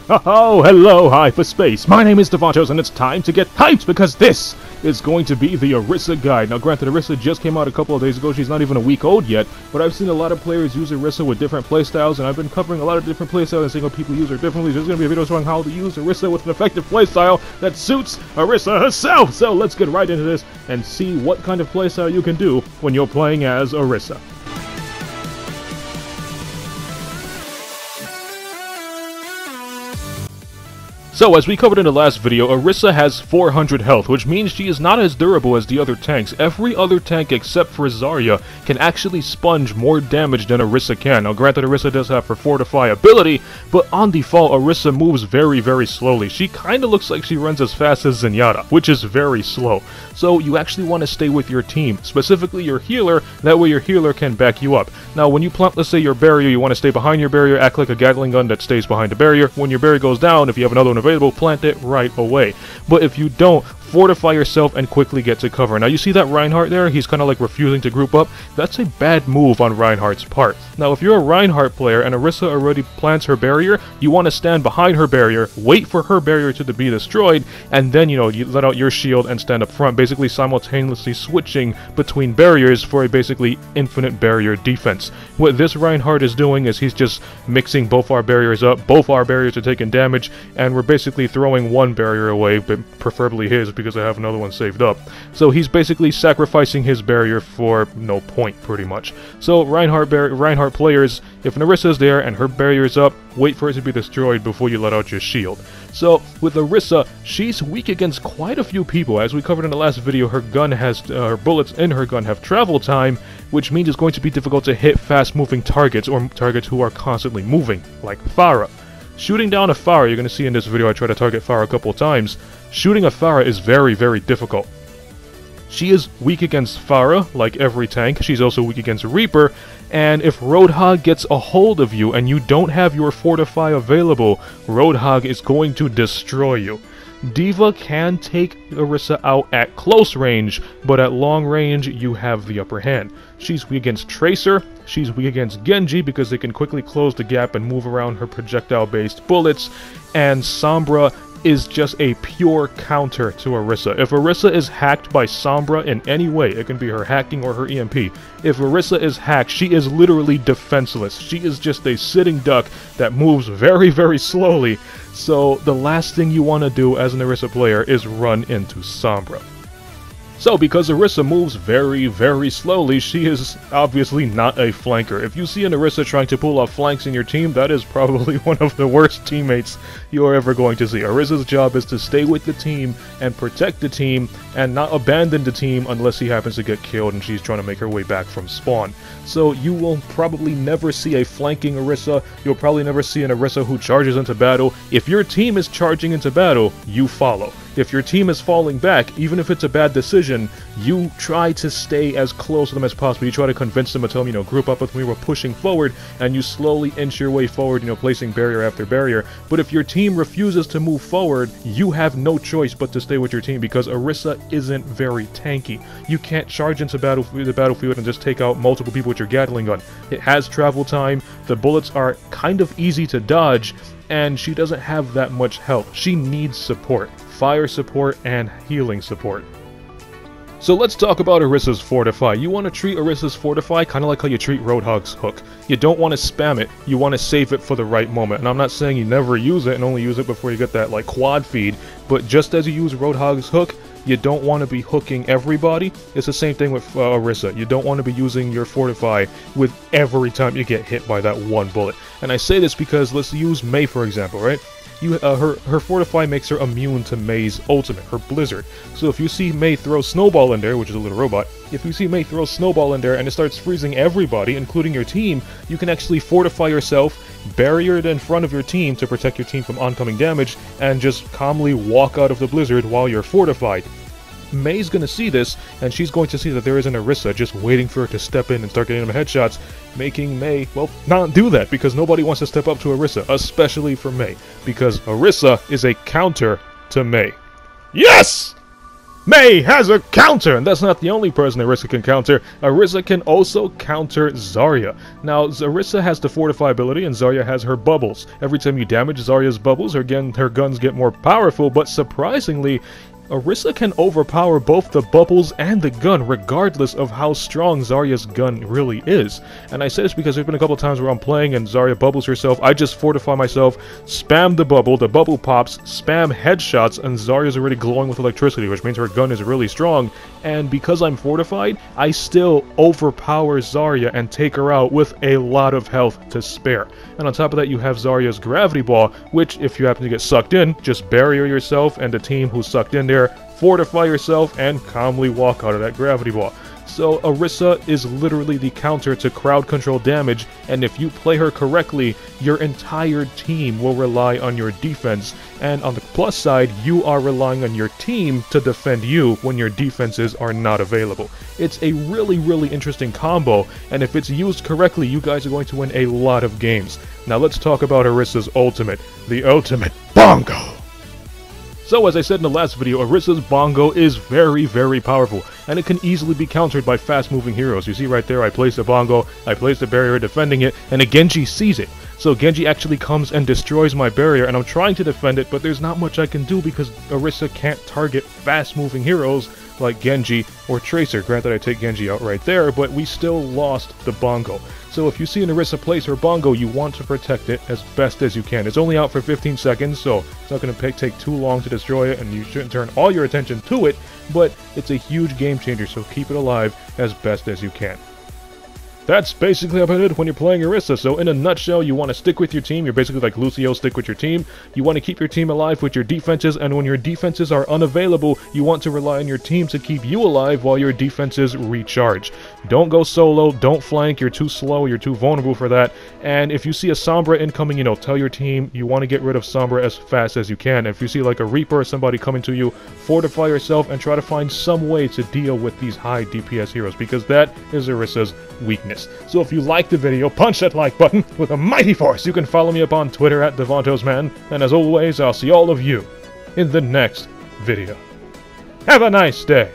Oh, hello, hyperspace. My name is Davontos, and it's time to get hyped because this is going to be the Orisa guide. Now, granted, Orisa just came out a couple of days ago. She's not even a week old yet, but I've seen a lot of players use Orisa with different playstyles, and I've been covering a lot of different playstyles and seeing how people use her differently. There's going to be a video showing how to use Orisa with an effective playstyle that suits Orisa herself. So let's get right into this and see what kind of playstyle you can do when you're playing as Orisa. So, as we covered in the last video, Orisa has 400 health, which means she is not as durable as the other tanks. Every other tank except for Zarya can actually sponge more damage than Orisa can. Now, granted, Orisa does have her Fortify ability, but on default, Orisa moves very, very slowly. She kinda looks like she runs as fast as Zenyatta, which is very slow. So, you actually want to stay with your team, specifically your healer, that way your healer can back you up. Now, when you plant, let's say, your barrier, you want to stay behind your barrier, act like a Gatling gun that stays behind the barrier. When your barrier goes down, if you have another one available, plant it right away. But if you don't, fortify yourself and quickly get to cover. Now you see that Reinhardt there? He's kind of like refusing to group up. That's a bad move on Reinhardt's part. Now if you're a Reinhardt player and Orisa already plants her barrier, you want to stand behind her barrier, wait for her barrier to be destroyed, and then, you let out your shield and stand up front, basically simultaneously switching between barriers for a basically infinite barrier defense. What this Reinhardt is doing is he's just mixing both our barriers up, both our barriers are taking damage, and we're basically throwing one barrier away, but preferably his, because I have another one saved up. So he's basically sacrificing his barrier for no point, pretty much. So Reinhardt players, if an Orisa is there and her barrier is up, wait for it to be destroyed before you let out your shield. So with Orisa, she's weak against quite a few people. As we covered in the last video, her gun has her bullets in her gun have travel time, which means it's going to be difficult to hit fast-moving targets or targets who are constantly moving, like Pharah. Shooting down a Pharah, you're going to see in this video I try to target Pharah a couple of times. Shooting a Pharah is very, very difficult. She is weak against Pharah, like every tank. She's also weak against Reaper, and if Roadhog gets a hold of you and you don't have your Fortify available, Roadhog is going to destroy you. D.Va can take Orisa out at close range, but at long range, you have the upper hand. She's weak against Tracer, she's weak against Genji because they can quickly close the gap and move around her projectile-based bullets, and Sombra is just a pure counter to Orisa. If Orisa is hacked by Sombra in any way, it can be her hacking or her EMP. If Orisa is hacked, she is literally defenseless. She is just a sitting duck that moves very, very slowly. So the last thing you want to do as an Orisa player is run into Sombra. So, because Orisa moves very, very slowly, she is obviously not a flanker. If you see an Orisa trying to pull off flanks in your team, that is probably one of the worst teammates you are ever going to see. Orisa's job is to stay with the team and protect the team and not abandon the team unless he happens to get killed and she's trying to make her way back from spawn. So you will probably never see a flanking Orisa. You'll probably never see an Orisa who charges into battle. If your team is charging into battle, you follow. If your team is falling back, even if it's a bad decision, you try to stay as close to them as possible. You try to convince them to tell them, group up with me, we're pushing forward, and you slowly inch your way forward, placing barrier after barrier. But if your team refuses to move forward, you have no choice but to stay with your team because Orisa isn't very tanky. You can't charge into the battlefield and just take out multiple people with your Gatling gun. It has travel time, the bullets are kind of easy to dodge, and she doesn't have that much health. She needs support. Fire support and healing support. So let's talk about Orisa's Fortify. You want to treat Orisa's Fortify kind of like how you treat Roadhog's hook. You don't want to spam it, you want to save it for the right moment. And I'm not saying you never use it and only use it before you get that quad feed, but just as you use Roadhog's hook, you don't want to be hooking everybody. It's the same thing with Orisa. You don't want to be using your Fortify with every time you get hit by that one bullet. And I say this because let's use Mei for example, right? Her Fortify makes her immune to Mei's ultimate, her Blizzard. So if you see Mei throw Snowball in there, which is a little robot, if you see Mei throw Snowball in there and it starts freezing everybody, including your team, you can actually fortify yourself, barrier it in front of your team to protect your team from oncoming damage, and just calmly walk out of the Blizzard while you're fortified. Mei's gonna see this, and she's going to see that there is an Orisa just waiting for her to step in and start getting them headshots, making Mei, well, not do that, because nobody wants to step up to Orisa, especially for Mei, because Orisa is a counter to Mei. Yes! Mei has a counter! And that's not the only person Orisa can counter. Orisa can also counter Zarya. Now, Orisa has the Fortify ability, and Zarya has her bubbles. Every time you damage Zarya's bubbles, her guns get more powerful, but surprisingly, Orisa can overpower both the bubbles and the gun, regardless of how strong Zarya's gun really is. And I say this because there's been a couple times where I'm playing and Zarya bubbles herself, I just fortify myself, spam the bubble pops, spam headshots, and Zarya's already glowing with electricity, which means her gun is really strong, and because I'm fortified, I still overpower Zarya and take her out with a lot of health to spare. And on top of that, you have Zarya's Gravity Ball, which, if you happen to get sucked in, just barrier yourself and the team who's sucked in there, fortify yourself, and calmly walk out of that Gravity Ball. So Orisa is literally the counter to crowd control damage, and if you play her correctly, your entire team will rely on your defense, and on the plus side, you are relying on your team to defend you when your defenses are not available. It's a really, really interesting combo, and if it's used correctly, you guys are going to win a lot of games. Now let's talk about Orisa's ultimate, the ultimate bongo! So as I said in the last video, Orisa's bongo is very, very powerful, and it can easily be countered by fast-moving heroes. You see right there, I place a bongo, I place a barrier defending it, and a Genji sees it. So Genji actually comes and destroys my barrier, and I'm trying to defend it, but there's not much I can do because Orisa can't target fast-moving heroes like Genji or Tracer. Granted, I take Genji out right there, but we still lost the bongo. So if you see an Orisa place her bongo, you want to protect it as best as you can. It's only out for 15 seconds, so it's not going to take too long to destroy it, and you shouldn't turn all your attention to it, but it's a huge game changer, so keep it alive as best as you can. That's basically about it when you're playing Orisa. So in a nutshell, you want to stick with your team. You're basically like Lucio, stick with your team. You want to keep your team alive with your defenses, and when your defenses are unavailable, you want to rely on your team to keep you alive while your defenses recharge. Don't go solo, don't flank, you're too slow, you're too vulnerable for that. And if you see a Sombra incoming, tell your team you want to get rid of Sombra as fast as you can. If you see like a Reaper or somebody coming to you, fortify yourself and try to find some way to deal with these high DPS heroes, because that is Orisa's weakness. So if you liked the video, punch that like button with a mighty force. You can follow me up on Twitter at DavantosMan, and as always, I'll see all of you in the next video. Have a nice day.